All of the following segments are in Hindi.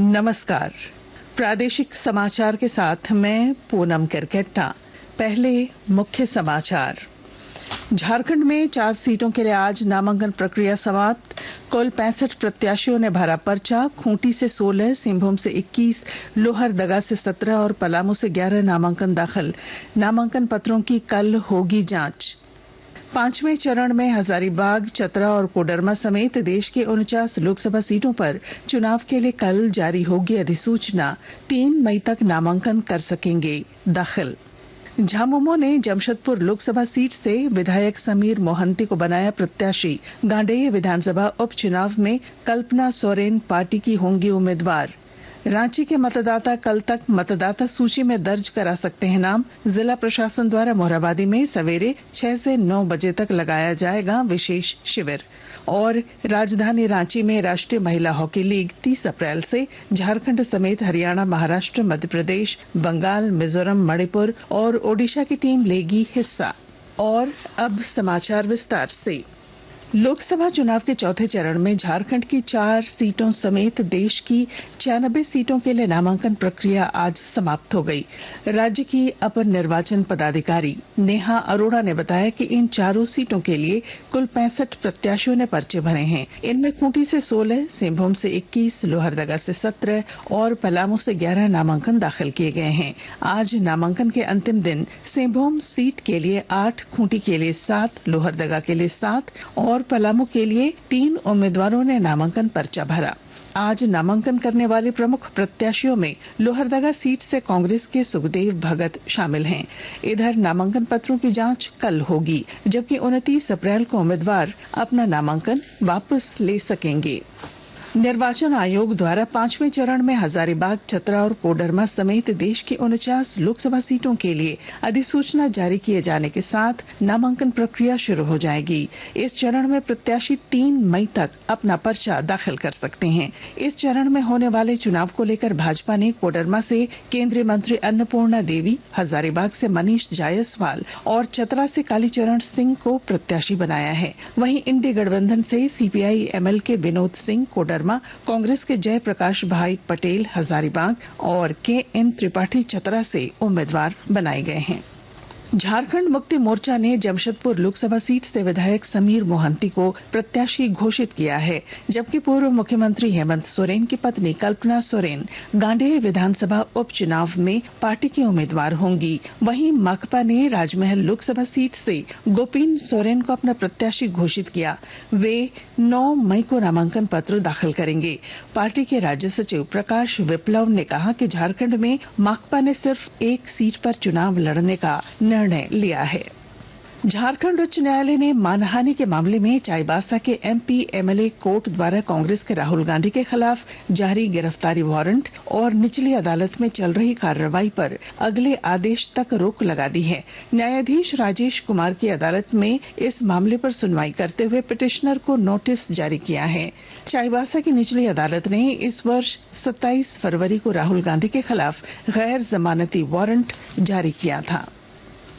नमस्कार। प्रादेशिक समाचार के साथ मैं पूनम किरकेट्टा। पहले मुख्य समाचार। झारखंड में 4 सीटों के लिए आज नामांकन प्रक्रिया समाप्त। कुल 65 प्रत्याशियों ने भरा पर्चा। खूंटी से 16, सिंहभूम से 21, लोहरदगा से 17 और पलामू से 11 नामांकन दाखिल। नामांकन पत्रों की कल होगी जांच। 5वें चरण में हजारीबाग, चतरा और कोडरमा समेत देश के 49 लोकसभा सीटों पर चुनाव के लिए कल जारी होगी अधिसूचना। 3 मई तक नामांकन कर सकेंगे दाखिल। झामुमो ने जमशेदपुर लोकसभा सीट से विधायक समीर मोहंती को बनाया प्रत्याशी। गांडेय विधानसभा उपचुनाव में कल्पना सोरेन पार्टी की होंगी उम्मीदवार। रांची के मतदाता कल तक मतदाता सूची में दर्ज करा सकते हैं नाम। जिला प्रशासन द्वारा मोरहाबादी में सवेरे 6 से 9 बजे तक लगाया जाएगा विशेष शिविर। और राजधानी रांची में राष्ट्रीय महिला हॉकी लीग 30 अप्रैल से झारखंड समेत हरियाणा, महाराष्ट्र, मध्य प्रदेश, बंगाल, मिजोरम, मणिपुर और ओडिशा की टीम लेगी हिस्सा। और अब समाचार विस्तार से। लोकसभा चुनाव के चौथे चरण में झारखंड की 4 सीटों समेत देश की 96 सीटों के लिए नामांकन प्रक्रिया आज समाप्त हो गई। राज्य की अपर निर्वाचन पदाधिकारी नेहा अरोड़ा ने बताया कि इन चारों सीटों के लिए कुल 65 प्रत्याशियों ने पर्चे भरे हैं। इनमें खूंटी से 16, सिंहभूम से 21, लोहरदगा से 17 और पलामू से 11 नामांकन दाखिल किए गए हैं। आज नामांकन के अंतिम दिन सिंहभूम सीट के लिए 8, खूंटी के लिए 7, लोहरदगा के लिए 7 और पलामू के लिए 3 उम्मीदवारों ने नामांकन पर्चा भरा। आज नामांकन करने वाले प्रमुख प्रत्याशियों में लोहरदगा सीट से कांग्रेस के सुखदेव भगत शामिल हैं। इधर नामांकन पत्रों की जांच कल होगी, जबकि 29 अप्रैल को उम्मीदवार अपना नामांकन वापस ले सकेंगे। निर्वाचन आयोग द्वारा 5वें चरण में हजारीबाग, चतरा और कोडरमा समेत देश की 49 लोकसभा सीटों के लिए अधिसूचना जारी किए जाने के साथ नामांकन प्रक्रिया शुरू हो जाएगी। इस चरण में प्रत्याशी 3 मई तक अपना पर्चा दाखिल कर सकते हैं। इस चरण में होने वाले चुनाव को लेकर भाजपा ने कोडरमा से केंद्रीय मंत्री अन्नपूर्णा देवी, हजारीबाग से मनीष जायसवाल और चतरा से कालीचरण सिंह को प्रत्याशी बनाया है। वहीं इंडी गठबंधन से सीपीआई एमएल के विनोद सिंह कोडरमा, कांग्रेस के जय प्रकाश भाई पटेल हजारीबाग और के.एन. त्रिपाठी चतरा से उम्मीदवार बनाए गए हैं। झारखंड मुक्ति मोर्चा ने जमशेदपुर लोकसभा सीट से विधायक समीर मोहंती को प्रत्याशी घोषित किया है, जबकि पूर्व मुख्यमंत्री हेमंत सोरेन की पत्नी कल्पना सोरेन गांडेय विधानसभा उपचुनाव में पार्टी की उम्मीदवार होंगी। वहीं माकपा ने राजमहल लोकसभा सीट से गोपीन सोरेन को अपना प्रत्याशी घोषित किया। वे 9 मई को नामांकन पत्र दाखिल करेंगे। पार्टी के राज्य सचिव प्रकाश विप्लव ने कहा कि झारखंड में माकपा ने सिर्फ एक सीट पर चुनाव लड़ने का निर्णय लिया है। झारखंड उच्च न्यायालय ने मानहानि के मामले में चाईबासा के एमपी एमएलए कोर्ट द्वारा कांग्रेस के राहुल गांधी के खिलाफ जारी गिरफ्तारी वारंट और निचली अदालत में चल रही कार्रवाई पर अगले आदेश तक रोक लगा दी है। न्यायाधीश राजेश कुमार की अदालत में इस मामले पर सुनवाई करते हुए पिटिशनर को नोटिस जारी किया है। चाईबासा की निचली अदालत ने इस वर्ष 27 फरवरी को राहुल गांधी के खिलाफ गैर जमानती वारंट जारी किया था।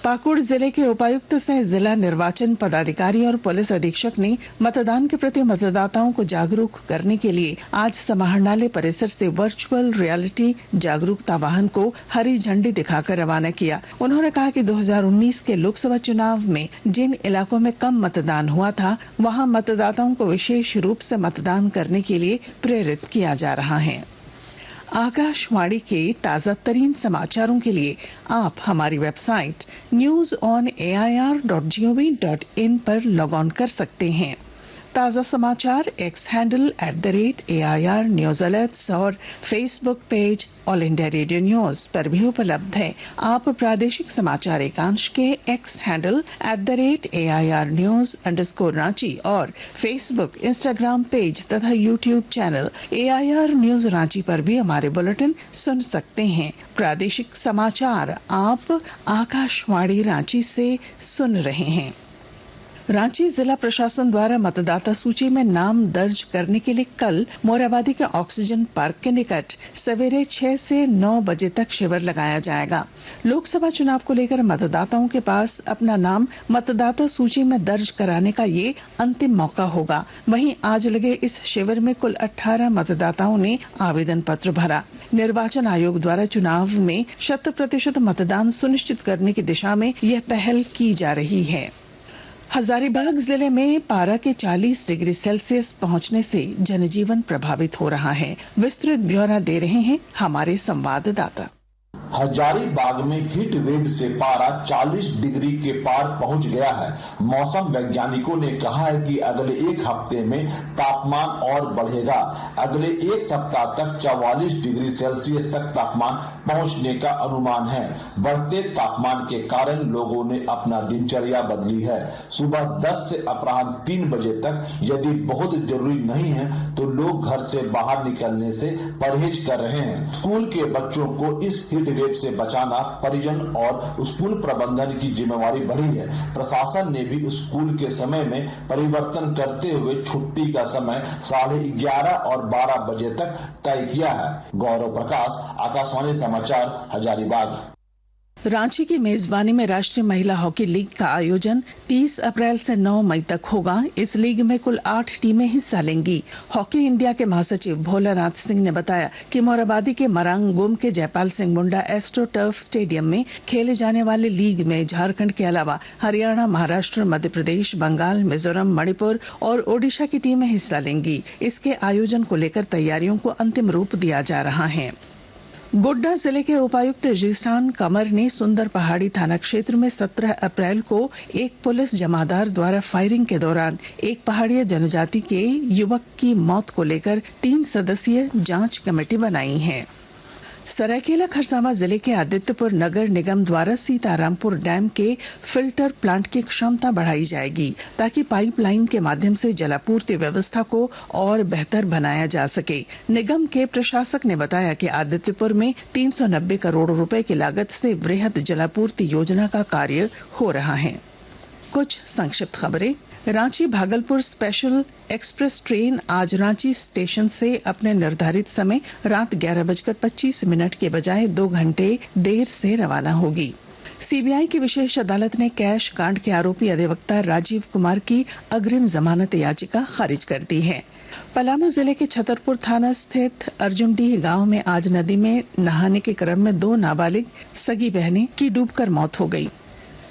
पाकुड़ जिले के उपायुक्त सह जिला निर्वाचन पदाधिकारी और पुलिस अधीक्षक ने मतदान के प्रति मतदाताओं को जागरूक करने के लिए आज समाहरणालय परिसर से वर्चुअल रियलिटी जागरूकता वाहन को हरी झंडी दिखाकर रवाना किया। उन्होंने कहा कि 2019 के लोकसभा चुनाव में जिन इलाकों में कम मतदान हुआ था, वहां मतदाताओं को विशेष रूप से मतदान करने के लिए प्रेरित किया जा रहा है। आकाशवाणी के ताजा तरीन समाचारों के लिए आप हमारी वेबसाइट news.on.air.gov.in पर लॉग ऑन कर सकते हैं। ताजा समाचार X handle @AIR news alerts और Facebook page All India Radio News पर भी उपलब्ध है। आप प्रादेशिक समाचार एकांश के एक्स हैंडल @AIR न्यूज_रांची और फेसबुक, इंस्टाग्राम पेज तथा YouTube channel AIR news Ranchi पर भी हमारे बुलेटिन सुन सकते हैं। प्रादेशिक समाचार आप आकाशवाणी रांची से सुन रहे हैं। रांची जिला प्रशासन द्वारा मतदाता सूची में नाम दर्ज करने के लिए कल मोरहाबादी के ऑक्सीजन पार्क के निकट सवेरे 6 से 9 बजे तक शिविर लगाया जाएगा। लोकसभा चुनाव को लेकर मतदाताओं के पास अपना नाम मतदाता सूची में दर्ज कराने का ये अंतिम मौका होगा। वहीं आज लगे इस शिविर में कुल 18 मतदाताओं ने आवेदन पत्र भरा। निर्वाचन आयोग द्वारा चुनाव में 100% मतदान सुनिश्चित करने की दिशा में यह पहल की जा रही है। हजारीबाग जिले में पारा के 40 डिग्री सेल्सियस पहुंचने से जनजीवन प्रभावित हो रहा है। विस्तृत ब्यौरा दे रहे हैं हमारे संवाददाता। हजारीबाग में हीट वेव से पारा 40 डिग्री के पार पहुंच गया है। मौसम वैज्ञानिकों ने कहा है कि अगले एक हफ्ते में तापमान और बढ़ेगा। अगले एक सप्ताह तक 44 डिग्री सेल्सियस तक तापमान पहुंचने का अनुमान है। बढ़ते तापमान के कारण लोगों ने अपना दिनचर्या बदली है। सुबह 10 से अपराह्न 3 बजे तक यदि बहुत जरूरी नहीं है तो लोग घर से बाहर निकलने से परहेज कर रहे हैं। स्कूल के बच्चों को इस हीट वेव से बचाना परिजन और स्कूल प्रबंधन की जिम्मेवारी बढ़ी है। प्रशासन ने भी स्कूल के समय में परिवर्तन करते हुए छुट्टी का समय 11:30 और 12 बजे तक तय किया है। गौरव प्रकाश, आकाशवाणी समाचार, हजारीबाग। रांची की मेजबानी में राष्ट्रीय महिला हॉकी लीग का आयोजन 30 अप्रैल से 9 मई तक होगा। इस लीग में कुल 8 टीमें हिस्सा लेंगी। हॉकी इंडिया के महासचिव भोलानाथ सिंह ने बताया कि मोरहाबादी के मरांग गुम के Jaipal Singh Munda astro turf stadium में खेले जाने वाले लीग में झारखंड के अलावा हरियाणा, महाराष्ट्र, मध्य प्रदेश, बंगाल, मिजोरम, मणिपुर और ओडिशा की टीमें हिस्सा लेंगी। इसके आयोजन को लेकर तैयारियों को अंतिम रूप दिया जा रहा है। गोड्डा जिले के उपायुक्त जीसान कमर ने सुंदर पहाड़ी थाना क्षेत्र में 17 अप्रैल को एक पुलिस जमादार द्वारा फायरिंग के दौरान एक पहाड़िया जनजाति के युवक की मौत को लेकर 3 सदस्यीय जांच कमेटी बनाई है। सरायकेला खरसावां जिले के आदित्यपुर नगर निगम द्वारा सीतारामपुर डैम के फिल्टर प्लांट की क्षमता बढ़ाई जाएगी ताकि पाइपलाइन के माध्यम से जलापूर्ति व्यवस्था को और बेहतर बनाया जा सके। निगम के प्रशासक ने बताया कि आदित्यपुर में 390 करोड़ रुपए की लागत से वृहद जलापूर्ति योजना का कार्य हो रहा है। कुछ संक्षिप्त खबरें। Ranchi Bhagalpur special express train आज रांची स्टेशन से अपने निर्धारित समय रात 11:25 के बजाय 2 घंटे देर से रवाना होगी। सीबीआई की विशेष अदालत ने कैश कांड के आरोपी अधिवक्ता राजीव कुमार की अग्रिम जमानत याचिका खारिज कर दी है। पलामू जिले के छतरपुर थाना स्थित अर्जुनडीह गांव में आज नदी में नहाने के क्रम में 2 नाबालिग सगी बहनें की डूबकर मौत हो गई।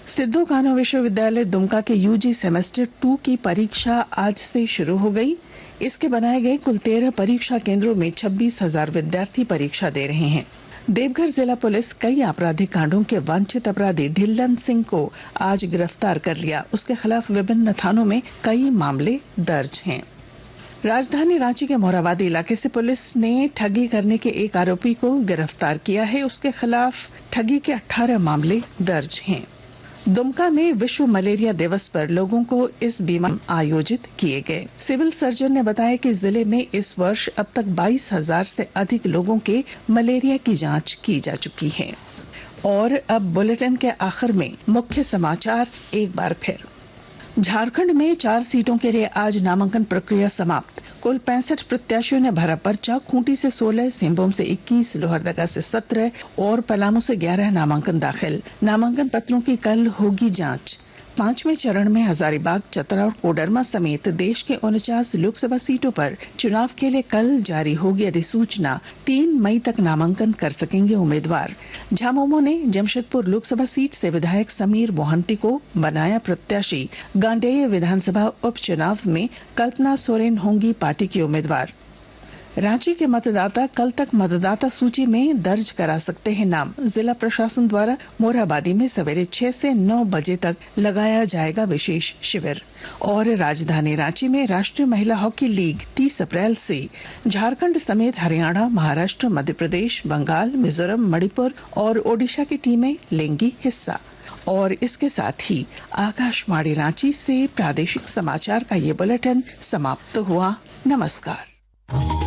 सिद्धू कान्हू विश्वविद्यालय दुमका के यूजी सेमेस्टर 2 की परीक्षा आज से शुरू हो गई। इसके बनाए गए कुल 13 परीक्षा केंद्रों में 26,000 विद्यार्थी परीक्षा दे रहे हैं। देवघर जिला पुलिस कई आपराधिक कांडों के वांछित अपराधी ढिल्लन सिंह को आज गिरफ्तार कर लिया। उसके खिलाफ विभिन्न थानों में कई मामले दर्ज हैं। राजधानी रांची के मोरहाबादी इलाके से पुलिस ने ठगी करने के एक आरोपी को गिरफ्तार किया है। उसके खिलाफ ठगी के 18 मामले दर्ज हैं। दुमका में विश्व मलेरिया दिवस पर लोगों को इस बीमारी आयोजित किए गए। सिविल सर्जन ने बताया कि जिले में इस वर्ष अब तक 22,000 से अधिक लोगों के मलेरिया की जांच की जा चुकी है। और अब बुलेटिन के आखिर में मुख्य समाचार एक बार फिर। झारखंड में 4 सीटों के लिए आज नामांकन प्रक्रिया समाप्त। कुल 65 प्रत्याशियों ने भरा पर्चा। खूंटी से 16, सिंहभूम से 21, लोहरदगा से 17 और पलामू से 11 नामांकन दाखिल। नामांकन पत्रों की कल होगी जांच। 5वें चरण में हजारीबाग, चतरा और कोडरमा समेत देश के 49 लोकसभा सीटों पर चुनाव के लिए कल जारी होगी अधिसूचना। 3 मई तक नामांकन कर सकेंगे उम्मीदवार। झामुमो ने जमशेदपुर लोकसभा सीट से विधायक समीर मोहंती को बनाया प्रत्याशी। गांडेय विधानसभा उपचुनाव में कल्पना सोरेन होंगी पार्टी की उम्मीदवार। रांची के मतदाता कल तक मतदाता सूची में दर्ज करा सकते हैं नाम। जिला प्रशासन द्वारा मोरहाबादी में सवेरे 6 से 9 बजे तक लगाया जाएगा विशेष शिविर। और राजधानी रांची में राष्ट्रीय महिला हॉकी लीग 30 अप्रैल से झारखंड समेत हरियाणा, महाराष्ट्र, मध्य प्रदेश, बंगाल, मिजोरम, मणिपुर और ओडिशा की टीमें लेंगी हिस्सा। और इसके साथ ही आकाशवाणी रांची से प्रादेशिक समाचार का ये बुलेटिन समाप्त हुआ। नमस्कार।